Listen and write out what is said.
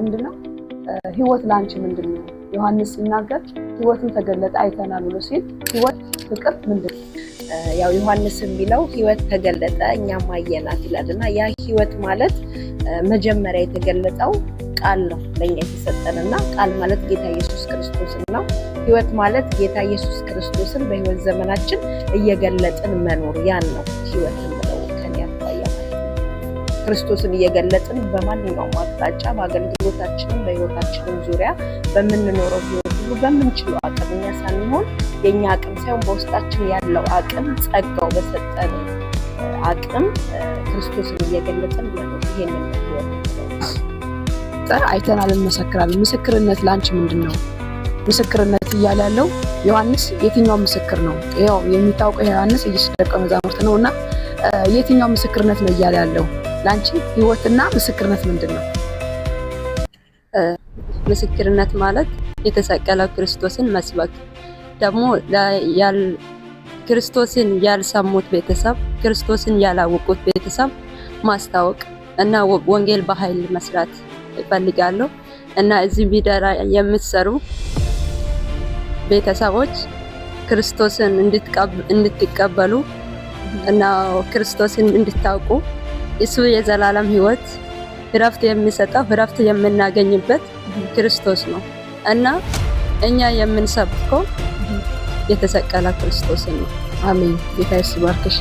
ምንድነው ህይወት ላንቺ ምንድነው? ዮሐንስ ሲናገር ህይወትን ተገለጠ አይተናል ብሎ ሲል ህይወት ፍቅር ምንድነው? ያው ዮሐንስ የሚለው ህይወት ተገለጠ እኛም አየናት ይላልና ያ ህይወት ማለት መጀመሪያ የተገለጠው ቃል ነው ለኛ የተሰጠንና ቃል ማለት ጌታ ኢየሱስ ክርስቶስ ነው። ህይወት ማለት ጌታ ኢየሱስ ክርስቶስን በህይወት ዘመናችን እየገለጥን መኖር ያን ነው ህይወት ነው ከኛ ያጣያ ክርስቶስን እየገለጥን በማንኛውም አቅጣጫ በአገልግሎታችን በህይወታችን ዙሪያ በመንኖረው ህይወት ሁሉ በመንችለው አቅም እኛ ሳንሆን የኛ አቅም ሳይሆን በውስጣችን ያለው አቅም ጸጋው በሰጠን አቅም ክርስቶስን እየገለጥን መኖር ይሄንን ህይወት አይተናል እንመሰክራለን። ምስክርነት ላንቺ ምንድነው? ምስክርነት እያለ ያለው ዮሐንስ የትኛው ምስክር ነው? ያው የሚታወቀው ዮሐንስ ኢየሱስ ደቀ መዛሙርት ነውና የትኛው ምስክርነት ነው እያለ ያለው? ላንቺ ህይወትና ምስክርነት ምንድነው? ምስክርነት ማለት የተሰቀለው ክርስቶስን መስበክ ደግሞ ክርስቶስን ያልሰሙት ቤተሰብ ክርስቶስን ያላወቁት ቤተሰብ ማስታወቅ እና ወንጌል በኃይል መስራት እፈልጋለሁ እና እዚህ ቪዲዮ የምትሰሩ ቤተሰቦች ክርስቶስን እንድትቀበሉ እና ክርስቶስን እንድታውቁ እሱ የዘላለም ህይወት እረፍት የሚሰጠው እረፍት የምናገኝበት ክርስቶስ ነው እና እኛ የምንሰብከው የተሰቀለ ክርስቶስን ነው። አሜን። ጌታ ይባርክሽ።